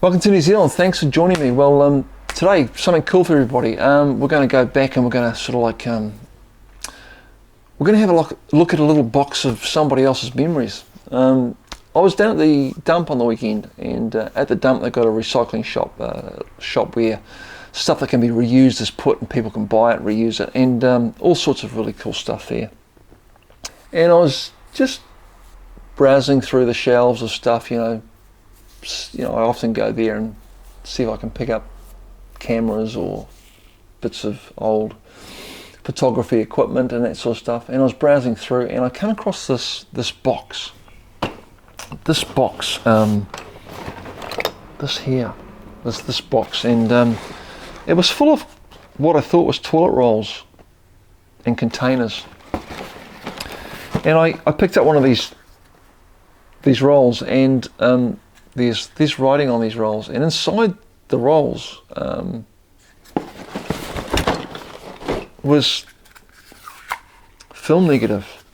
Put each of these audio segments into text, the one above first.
Welcome to New Zealand. Thanks for joining me. Well, today something cool for everybody. We're going to go back and we're going to sort of like we're going to have a look at a little box of somebody else's memories. I was down at the dump on the weekend, and at the dump they've got a recycling shop where stuff that can be reused is put, and people can buy it, reuse it, and all sorts of really cool stuff there. And I was just browsing through the shelves of stuff, you know, I often go there and see if I can pick up cameras or bits of old photography equipment and that sort of stuff. And I was browsing through, and I came across this box. This box, this box, and it was full of what I thought was toilet rolls and containers. And I picked up one of these rolls, and there's writing on these rolls, and inside the rolls was film negative.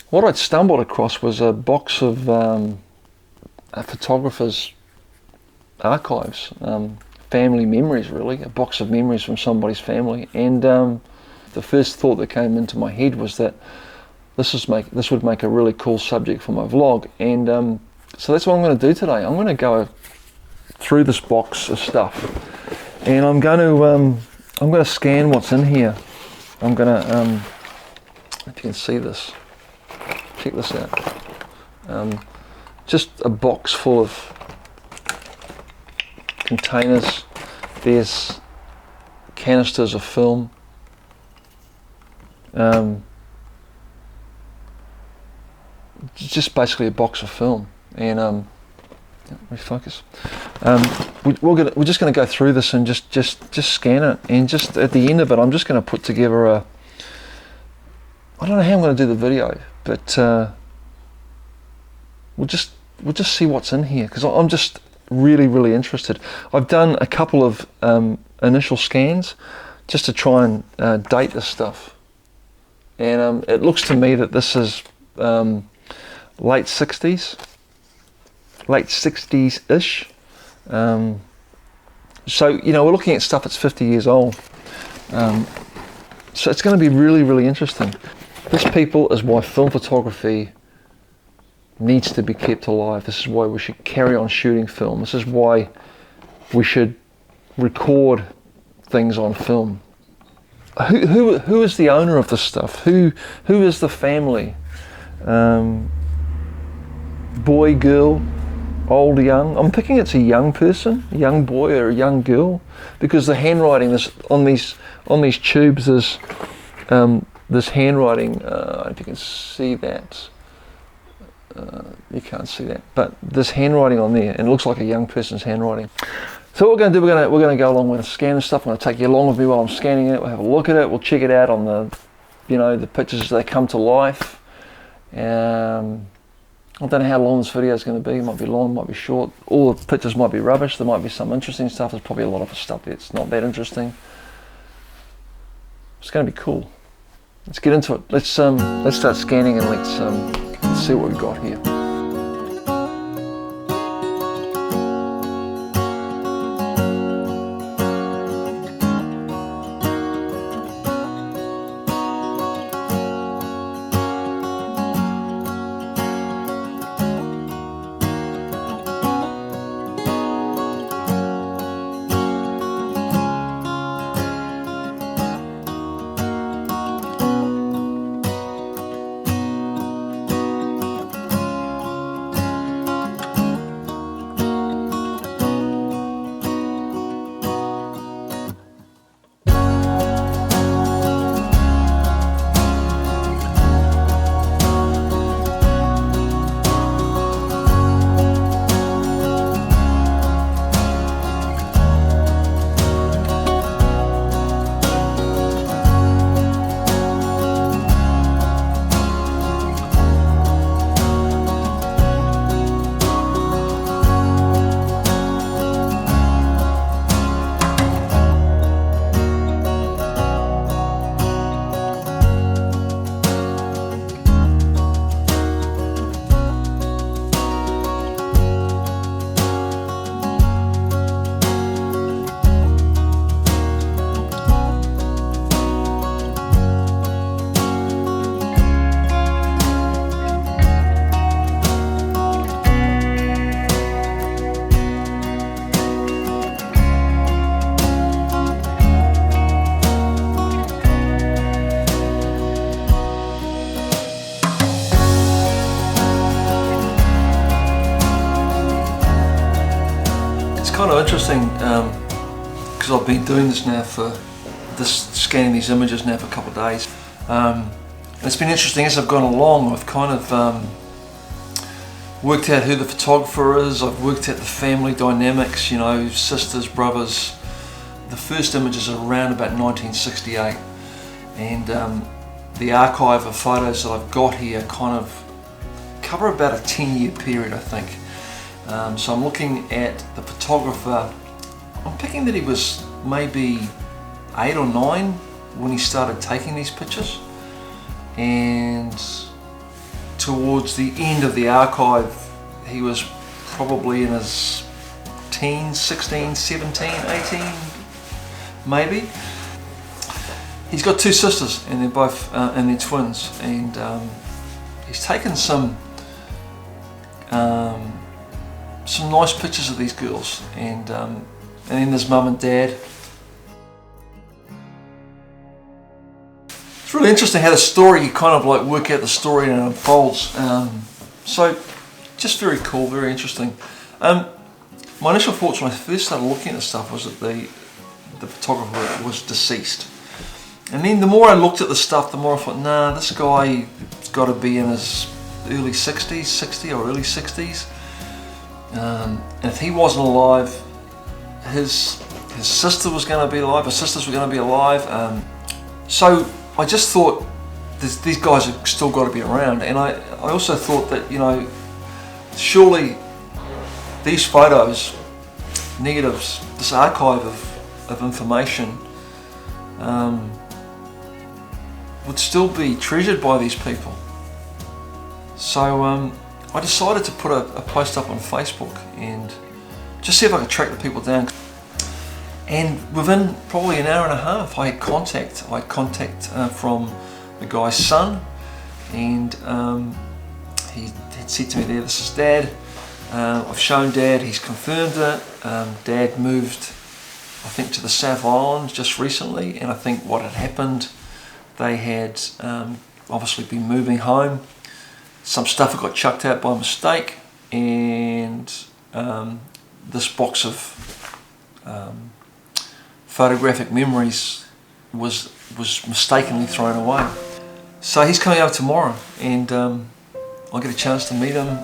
What I'd stumbled across was a box of a photographer's archives, family memories, really, a box of memories from somebody's family. And the first thought that came into my head was that this would make a really cool subject for my vlog. And so that's what I'm going to do today. I'm going to go through this box of stuff, and I'm going to scan what's in here. I'm going to, if you can see this, check this out. Just a box full of containers. There's canisters of film. Just basically a box of film. And refocus. We're just going to go through this and just scan it, and just at the end of it, I'm just going to put together I don't know how I'm going to do the video, but we'll just see what's in here, because I'm just really interested. I've done a couple of initial scans just to try and date this stuff, and it looks to me that this is late 60s-ish. So, you know, we're looking at stuff that's 50 years old. So it's going to be really interesting. This, people, is why film photography needs to be kept alive. This is why we should carry on shooting film. This is why we should record things on film. Who is the owner of this stuff? Who is the family? Boy, girl, old, young. I'm thinking it's a young person, a young boy or a young girl, because the handwriting is on these tubes is this handwriting. I don't know if you can see that. You can't see that, but this handwriting on there, and it looks like a young person's handwriting. So what we're going to do, we're going to go along with scanning stuff. I'm going to take you along with me while I'm scanning it. We'll have a look at it. We'll check it out on the pictures as they come to life. I don't know how long this video is going to be. It might be long, it might be short. All the pictures might be rubbish. There might be some interesting stuff. There's probably a lot of stuff that's not that interesting. It's going to be cool. Let's get into it. Let's start scanning, and let's see what we've got here. kind of interesting because I've been doing this now scanning these images now for a couple of days. And it's been interesting as I've gone along. I've kind of worked out who the photographer is. I've worked out the family dynamics, you know, sisters, brothers. The first images are around about 1968, and the archive of photos that I've got here kind of cover about a 10-year period, I think. So I'm looking at the photographer. I'm picking that he was maybe 8 or 9 when he started taking these pictures, and towards the end of the archive he was probably in his teens, 16, 17, 18 maybe. He's got 2 sisters and they're both and they're twins, and he's taken some nice pictures of these girls, and then there's mum and dad. It's really interesting how the story, you kind of like work out the story and it unfolds. So just very cool, very interesting. My initial thoughts when I first started looking at this stuff was that the photographer was deceased. And then the more I looked at the stuff, the more I thought, nah, this guy's got to be in his early 60s, 60 or early 60s. And if he wasn't alive, his sister was going to be alive, his sisters were going to be alive. So I just thought these guys have still got to be around. And I also thought that, you know, surely these photos, negatives, this archive of information would still be treasured by these people. So I decided to put a post up on Facebook and just see if I could track the people down. And within probably an hour and a half, I had contact from the guy's son, and he had said to me there, this is Dad. I've shown Dad, he's confirmed it. Dad moved, I think, to the South Island just recently, and I think what had happened, they had obviously been moving home. Some stuff had got chucked out by mistake, and this box of photographic memories was mistakenly thrown away. So he's coming over tomorrow, and I'll get a chance to meet him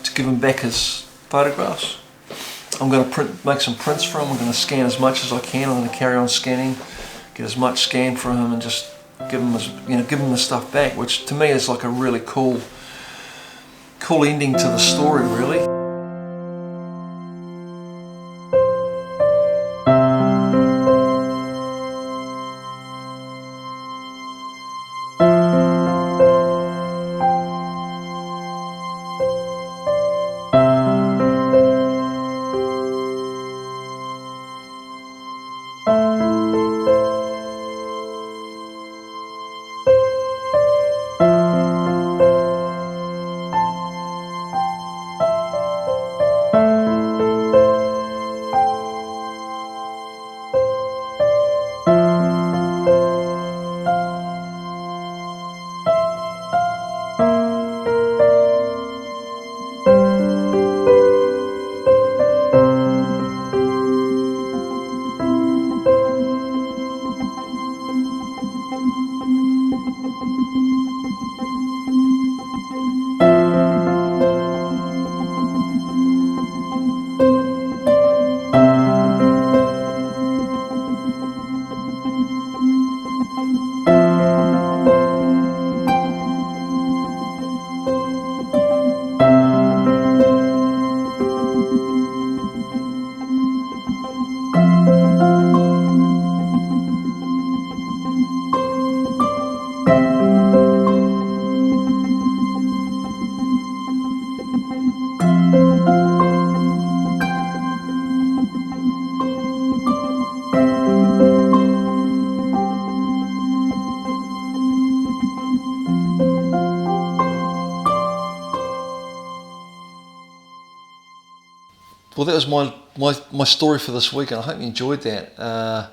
to give him back his photographs. I'm going to make some prints for him. I'm going to scan as much as I can. I'm going to carry on scanning, get as much scanned for him, and just give him the stuff back, which to me is like a really cool ending to the story, really. Well, that was my story for this week, and I hope you enjoyed that.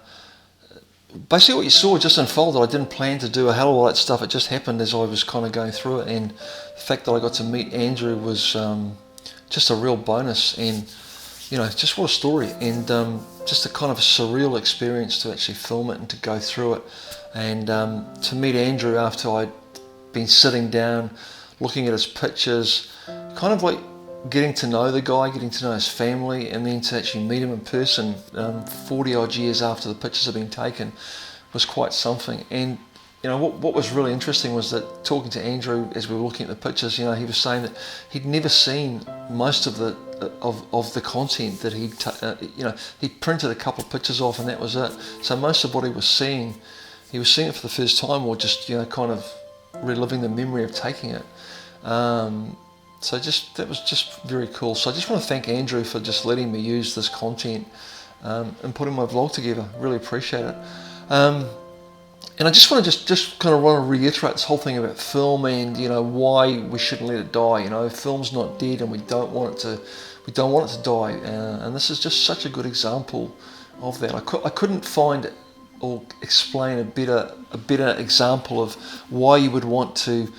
Basically what you saw just unfolded. I didn't plan to do a hell of all that stuff. It just happened as I was kind of going through it, and the fact that I got to meet Andrew was just a real bonus. And you know, just what a story, and just a kind of a surreal experience to actually film it and to go through it, and to meet Andrew after I'd been sitting down, looking at his pictures, kind of like getting to know the guy, getting to know his family, and then to actually meet him in person 40 odd years after the pictures had been taken was quite something. And you know, what was really interesting was that talking to Andrew as we were looking at the pictures, you know, he was saying that he'd never seen most of the content that he'd you know, he printed a couple of pictures off and that was it. So most of what he was seeing it for the first time, or just, you know, kind of reliving the memory of taking it. So that was just very cool. So I just want to thank Andrew for just letting me use this content and putting my vlog together. Really appreciate it. And I just want to just kind of want to reiterate this whole thing about film, and you know, why we shouldn't let it die. You know, film's not dead, and we don't want it to die. And this is just such a good example of that. I couldn't find or explain a better example of why you would want to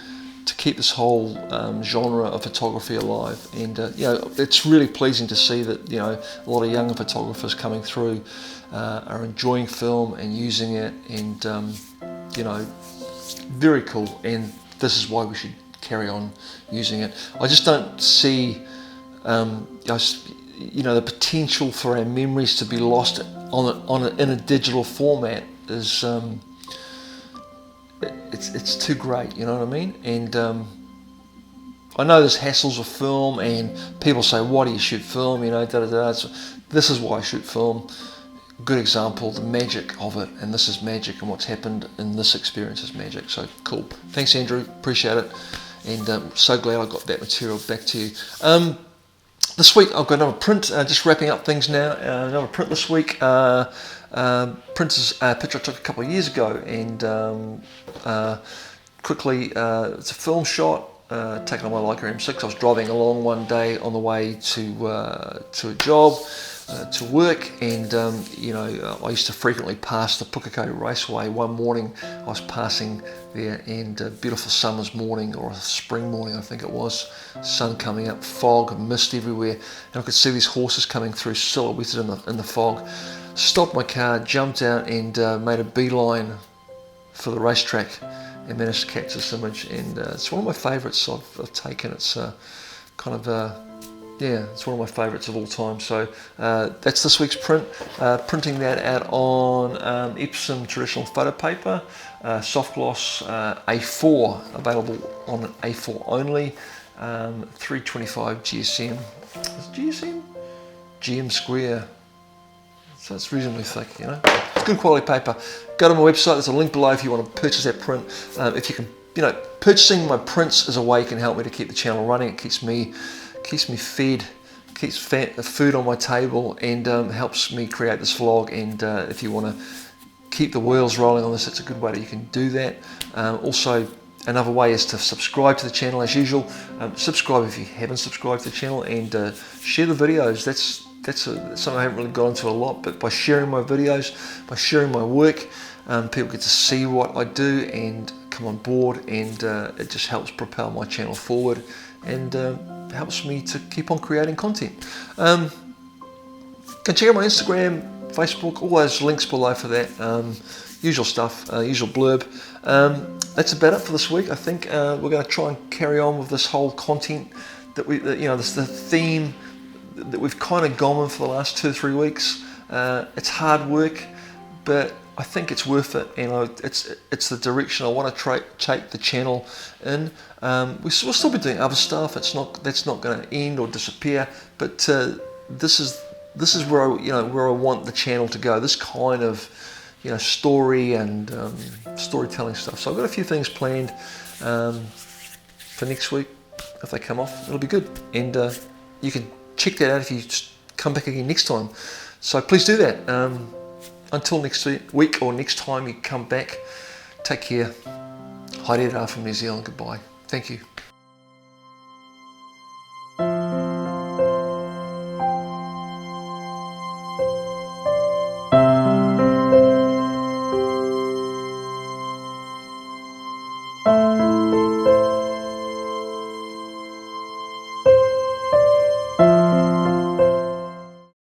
keep this whole genre of photography alive. And you know, it's really pleasing to see that, you know, a lot of younger photographers coming through are enjoying film and using it, and you know, very cool. And this is why we should carry on using it. I just don't see you know, the potential for our memories to be lost in a digital format is it's too great, you know what I mean? And I know there's hassles of film, and people say, why do you shoot film, you know, So this is why I shoot film. Good example, the magic of it, and this is magic, and what's happened in this experience is magic. So cool. Thanks, Andrew, appreciate it, and so glad I got that material back to you. This week I've got another print, just wrapping up things now. Another print this week. Print's a picture I took a couple of years ago, and quickly, it's a film shot taken on my Leica M6. I was driving along one day on the way to a job, to work, and you know, I used to frequently pass the Pukekohe Raceway. One morning I was passing there, and a beautiful summer's morning, or a spring morning I think it was, sun coming up, fog, mist everywhere, and I could see these horses coming through silhouetted in the fog. Stopped my car, jumped out, and made a beeline for the racetrack, and managed to catch this image. And it's one of my favourites I've taken. It's kind of yeah, it's one of my favourites of all time. So that's this week's print. Printing that out on Epsom traditional photo paper, soft gloss A4, available on an A4 only, 325 GSM. Is it GSM? GM square. So it's reasonably thick, you know. It's good quality paper. Go to my website, there's a link below if you want to purchase that print. If you can, you know, purchasing my prints is a way you can help me to keep the channel running. It keeps me fed, keeps food on my table, and helps me create this vlog. And if you want to keep the wheels rolling on this, it's a good way that you can do that. Also, another way is to subscribe to the channel as usual. Subscribe if you haven't subscribed to the channel, and share the videos. That's something I haven't really got into a lot, but by sharing my videos, by sharing my work, people get to see what I do and come on board, and it just helps propel my channel forward, and helps me to keep on creating content. Go check out my Instagram, Facebook, all those links below for that. Usual stuff, usual blurb. That's about it for this week. I think we're going to try and carry on with this whole content that you know, the theme that we've kind of gone with for the last 2 or 3 weeks. It's hard work, but I think it's worth it. You know, it's the direction I want to take the channel in. We'll still be doing other stuff. That's not going to end or disappear. But this is where I want the channel to go. This kind of, you know, story and storytelling stuff. So I've got a few things planned for next week. If they come off, it'll be good. And you can check that out if you come back again next time. So please do that. Until next week or next time you come back, take care. Haere rā from New Zealand. Goodbye. Thank you.